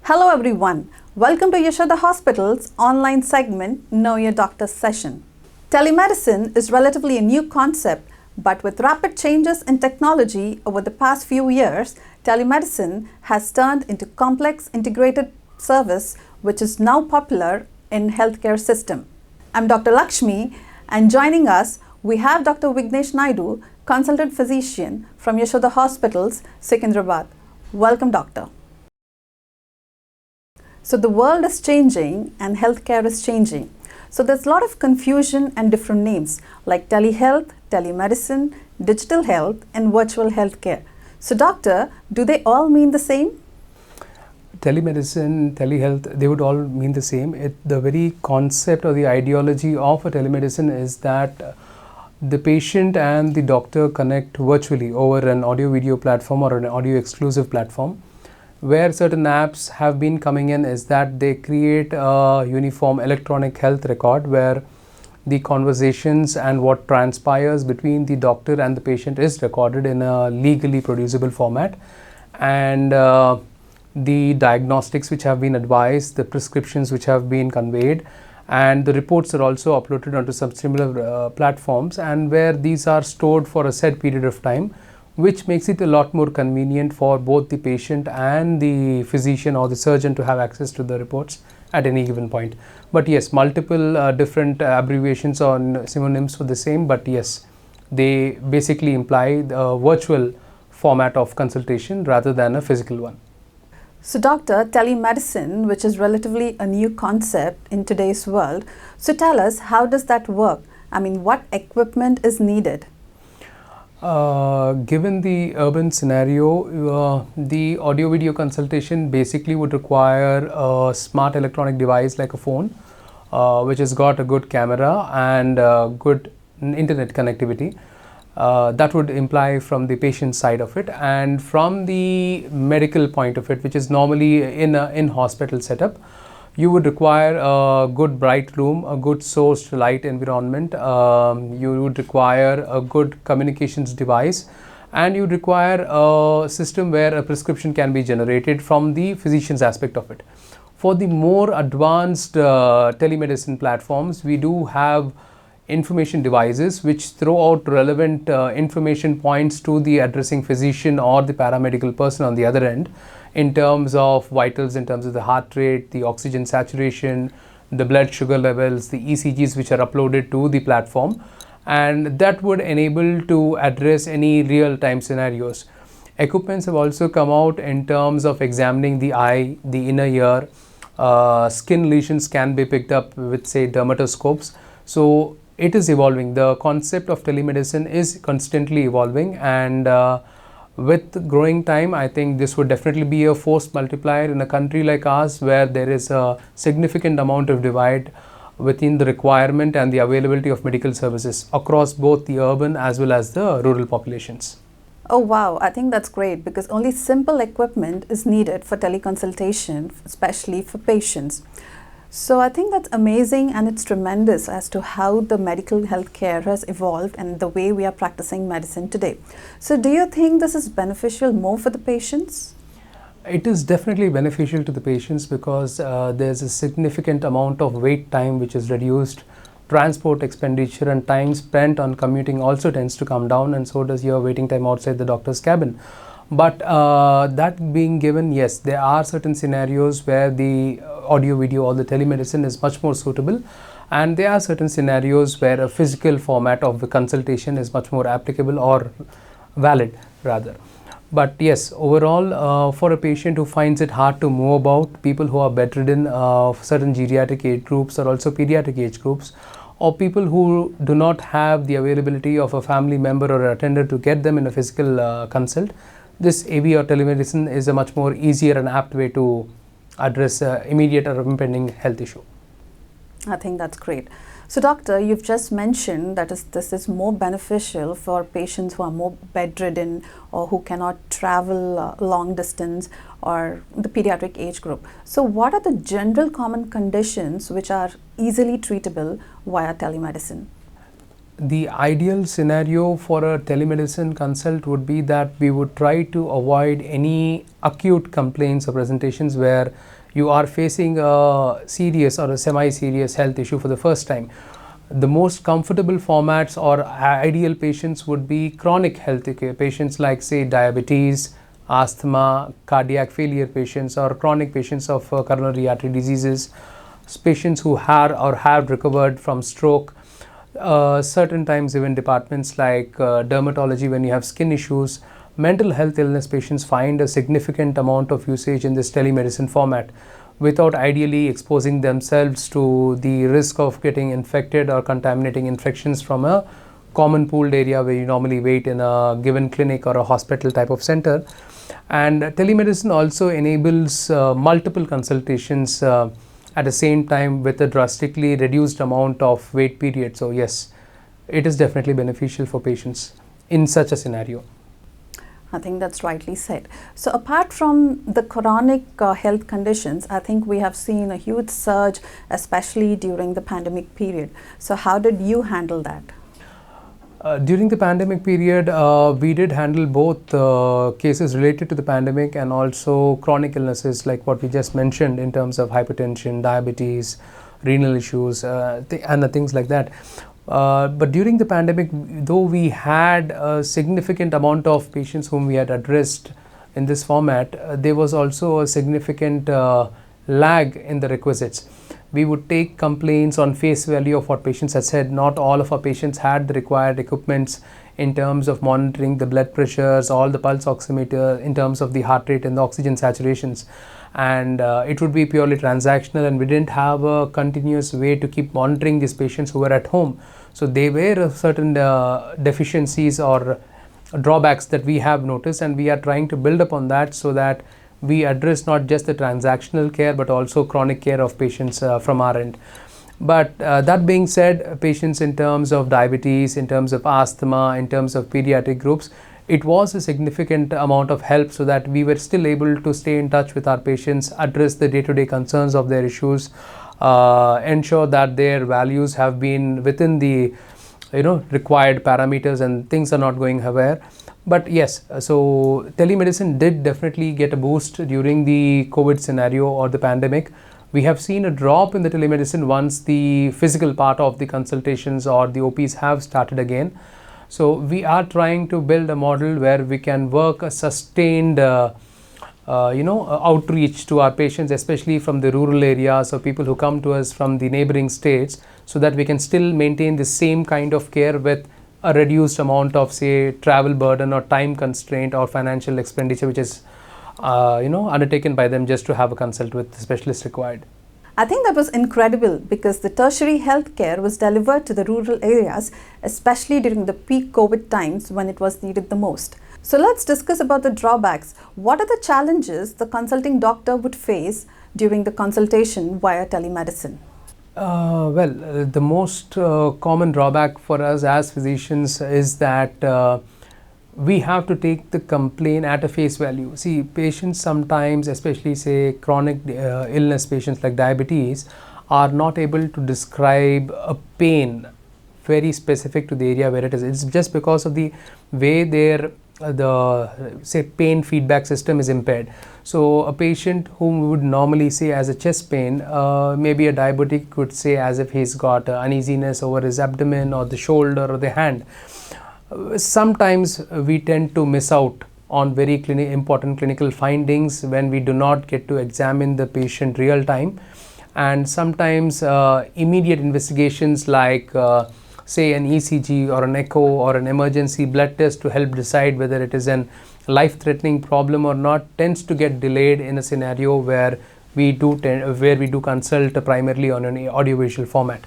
Hello everyone, welcome to Yashoda Hospital's online segment Know Your Doctor session. Telemedicine is relatively a new concept, but with rapid changes in technology over the past few years, telemedicine has turned into complex integrated service which is now popular in healthcare system. I'm Dr. Lakshmi and joining us we have Dr. Vighnesh Naidu, consultant physician from Yashoda Hospitals, Secunderabad. Welcome, doctor. So the world is changing and healthcare is changing. So there's a lot of confusion and different names like telehealth, telemedicine, digital health and virtual healthcare. So doctor, do they all mean the same? Telemedicine, telehealth, they would all mean the same. The very concept or the ideology of a telemedicine is that the patient and the doctor connect virtually over an audio-video platform or an audio-exclusive platform. Where certain apps have been coming in is that they create a uniform electronic health record where the conversations and what transpires between the doctor and the patient is recorded in a legally producible format, and the diagnostics which have been advised, the prescriptions which have been conveyed, and the reports are also uploaded onto some similar platforms, and where these are stored for a set period of time, which makes it a lot more convenient for both the patient and the physician or the surgeon to have access to the reports at any given point. But yes, multiple different abbreviations or synonyms for the same, but yes, they basically imply the virtual format of consultation rather than a physical one. So doctor, telemedicine, which is relatively a new concept in today's world, so tell us, how does that work? I mean, what equipment is needed? Given the urban scenario, the audio-video consultation basically would require a smart electronic device like a phone, which has got a good camera and good internet connectivity. That would imply from the patient side of it, and from the medical point of it, which is normally in an in-hospital setup, you would require a good bright room, a good sourced light environment, you would require a good communications device, and you would require a system where a prescription can be generated from the physician's aspect of it. For the more advanced telemedicine platforms, we do have information devices which throw out relevant information points to the addressing physician or the paramedical person on the other end, in terms of vitals, in terms of the heart rate, the oxygen saturation, the blood sugar levels, the ECGs which are uploaded to the platform, and that would enable to address any real-time scenarios. Equipments have also come out in terms of examining the eye, the inner ear, skin lesions can be picked up with, say, dermatoscopes. So it is evolving. The concept of telemedicine is constantly evolving, and with growing time, I think this would definitely be a force multiplier in a country like ours, where there is a significant amount of divide within the requirement and the availability of medical services across both the urban as well as the rural populations. Oh wow, I think that's great because only simple equipment is needed for teleconsultation, especially for patients. So I think that's amazing, and it's tremendous as to how the medical healthcare has evolved and the way we are practicing medicine today. So do you think this is beneficial more for the patients? It is definitely beneficial to the patients because there's a significant amount of wait time which is reduced. Transport expenditure and time spent on commuting also tends to come down, and so does your waiting time outside the doctor's cabin. But that being given, yes, there are certain scenarios where the audio video or the telemedicine is much more suitable, and there are certain scenarios where a physical format of the consultation is much more applicable or valid rather. But yes, overall, for a patient who finds it hard to move about, people who are bedridden, certain geriatric age groups or also pediatric age groups, or people who do not have the availability of a family member or attendant to get them in a physical consult, this AV or telemedicine is a much more easier and apt way to address immediate or impending health issue. I think that's great. So doctor, you've just mentioned that this is more beneficial for patients who are more bedridden or who cannot travel long distance, or the pediatric age group. So what are the general common conditions which are easily treatable via telemedicine? The ideal scenario for a telemedicine consult would be that we would try to avoid any acute complaints or presentations where you are facing a serious or a semi-serious health issue for the first time. The most comfortable formats or ideal patients would be chronic health care patients, like say diabetes, asthma, cardiac failure patients, or chronic patients of coronary artery diseases, patients who have recovered from stroke. Certain times even departments like dermatology, when you have skin issues. Mental health illness patients find a significant amount of usage in this telemedicine format without ideally exposing themselves to the risk of getting infected or contaminating infections from a common pooled area where you normally wait in a given clinic or a hospital type of center. And telemedicine also enables multiple consultations at the same time with a drastically reduced amount of wait period. So yes, it is definitely beneficial for patients in such a scenario. I think that's rightly said. So apart from the chronic health conditions, I think we have seen a huge surge, especially during the pandemic period. So how did you handle that? During the pandemic period, we did handle both cases related to the pandemic and also chronic illnesses like what we just mentioned in terms of hypertension, diabetes, renal issues, and things like that. But during the pandemic, though we had a significant amount of patients whom we had addressed in this format, there was also a significant lag in the requisites. We would take complaints on face value of what patients had said. Not all of our patients had the required equipments in terms of monitoring the blood pressures, all the pulse oximeter, in terms of the heart rate and the oxygen saturations. And it would be purely transactional, and we didn't have a continuous way to keep monitoring these patients who were at home. So there were certain deficiencies or drawbacks that we have noticed, and we are trying to build upon that so that we address not just the transactional care but also chronic care of patients from our end. But that being said, patients in terms of diabetes, in terms of asthma, in terms of pediatric groups, it was a significant amount of help so that we were still able to stay in touch with our patients, address the day-to-day concerns of their issues, ensure that their values have been within the required parameters and things are not going haywire. But yes, so telemedicine did definitely get a boost during the COVID scenario or the pandemic. We have seen a drop in the telemedicine once the physical part of the consultations or the OPs have started again. So we are trying to build a model where we can work a sustained outreach to our patients, especially from the rural areas or people who come to us from the neighboring states, so that we can still maintain the same kind of care with a reduced amount of, say, travel burden or time constraint or financial expenditure which is undertaken by them just to have a consult with the specialist required. I think that was incredible because the tertiary healthcare was delivered to the rural areas, especially during the peak COVID times when it was needed the most. So let's discuss about the drawbacks. What are the challenges the consulting doctor would face during the consultation via telemedicine? The most common drawback for us as physicians is that we have to take the complaint at a face value. See, patients sometimes, especially say chronic illness patients like diabetes, are not able to describe a pain very specific to the area where it is. It's just because of the way their pain feedback system is impaired. So a patient whom we would normally say as a chest pain, maybe a diabetic could say as if he's got uneasiness over his abdomen or the shoulder or the hand. Sometimes we tend to miss out on very important clinical findings when we do not get to examine the patient real time, and sometimes immediate investigations like say an ECG or an echo or an emergency blood test to help decide whether it is an life-threatening problem or not tends to get delayed in a scenario where we do consult primarily on an audiovisual format.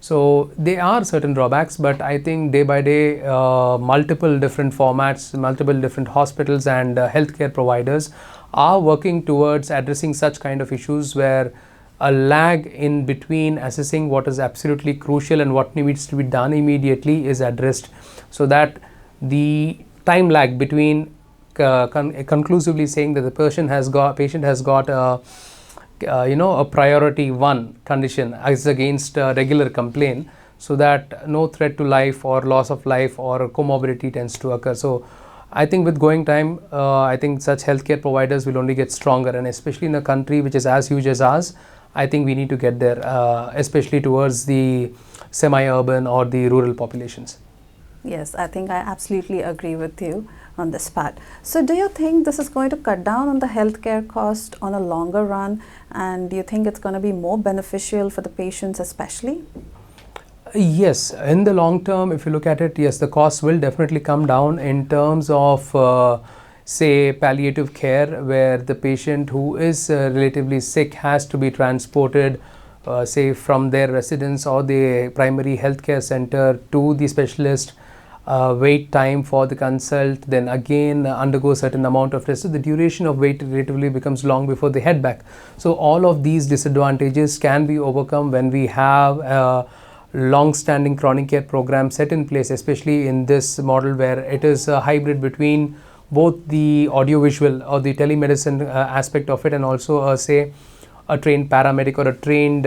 So there are certain drawbacks, but I think day by day multiple different formats, multiple different hospitals and healthcare providers are working towards addressing such kind of issues where a lag in between assessing what is absolutely crucial and what needs to be done immediately is addressed, so that the time lag between conclusively saying that the patient has got a priority 1 condition as against a regular complaint, so that no threat to life or loss of life or comorbidity tends to occur. So I think with going time, I think such healthcare providers will only get stronger, and especially in a country which is as huge as ours, I think we need to get there, especially towards the semi-urban or the rural populations. Yes, I think I absolutely agree with you on this part. So do you think this is going to cut down on the healthcare cost on a longer run, and do you think it's going to be more beneficial for the patients especially? Yes, in the long term, if you look at it, yes, the costs will definitely come down in terms of, say, palliative care, where the patient who is relatively sick has to be transported, say, from their residence or the primary healthcare center to the specialist, wait time for the consult, then again undergo certain amount of rest. So the duration of wait relatively becomes long before they head back. So all of these disadvantages can be overcome when we have long-standing chronic care program set in place, especially in this model where it is a hybrid between both the audiovisual or the telemedicine aspect of it, and also say a trained paramedic or a trained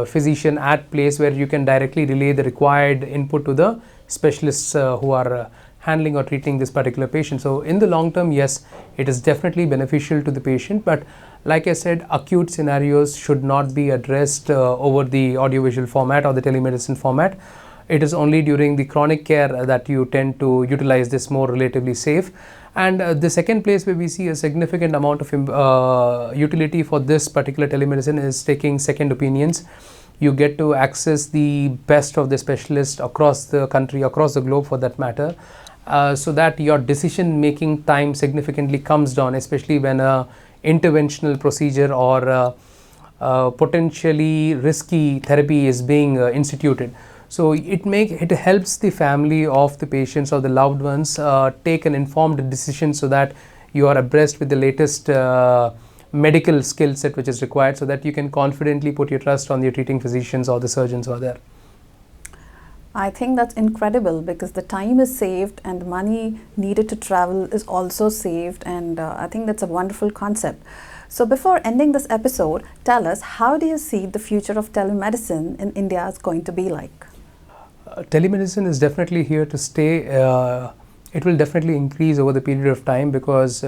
physician at place where you can directly relay the required input to the specialists who are handling or treating this particular patient. So in the long term, yes, it is definitely beneficial to the patient, but like I said, acute scenarios should not be addressed over the audiovisual format or the telemedicine format. It is only during the chronic care that you tend to utilize this more relatively safe. And the second place where we see a significant amount of utility for this particular telemedicine is taking second opinions. You get to access the best of the specialists across the country, across the globe for that matter, so that your decision making time significantly comes down, especially when a interventional procedure or potentially risky therapy is being instituted. So it helps the family of the patients or the loved ones take an informed decision, so that you are abreast with the latest medical skill set which is required, so that you can confidently put your trust on your treating physicians or the surgeons who are there. I think that's incredible, because the time is saved and the money needed to travel is also saved, and I think that's a wonderful concept. So before ending this episode, tell us, how do you see the future of telemedicine in India is going to be like? Telemedicine is definitely here to stay. It will definitely increase over the period of time, because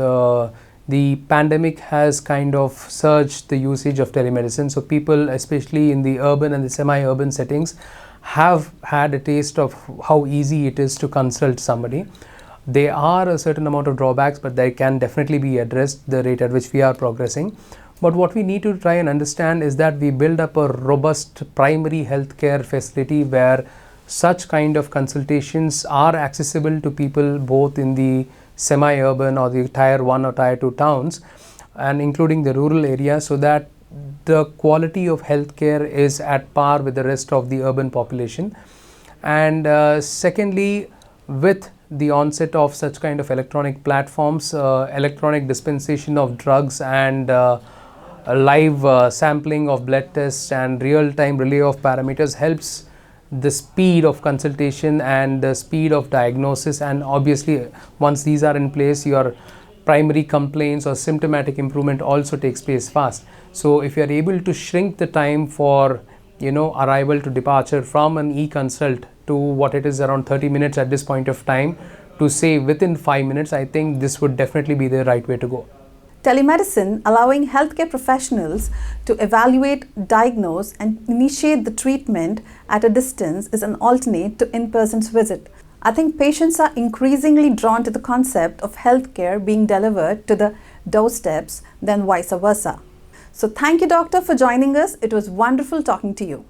the pandemic has kind of surged the usage of telemedicine. So people, especially in the urban and the semi-urban settings, have had a taste of how easy it is to consult somebody. There are a certain amount of drawbacks, but they can definitely be addressed the rate at which we are progressing. But what we need to try and understand is that we build up a robust primary healthcare facility where such kind of consultations are accessible to people both in the semi-urban or the tier 1 or tier 2 towns, and including the rural areas, so that the quality of healthcare is at par with the rest of the urban population. And secondly, with the onset of such kind of electronic platforms, electronic dispensation of drugs and live sampling of blood tests and real-time relay of parameters helps the speed of consultation and the speed of diagnosis. And obviously, once these are in place, your primary complaints or symptomatic improvement also takes place fast. So if you are able to shrink the time for arrival to departure from an e-consult to what it is around 30 minutes at this point of time, to say within 5 minutes, I think this would definitely be the right way to go. Telemedicine, allowing healthcare professionals to evaluate, diagnose and initiate the treatment at a distance, is an alternate to in-person visit. I think patients are increasingly drawn to the concept of healthcare being delivered to the doorsteps than vice versa. So thank you, doctor, for joining us. It was wonderful talking to you.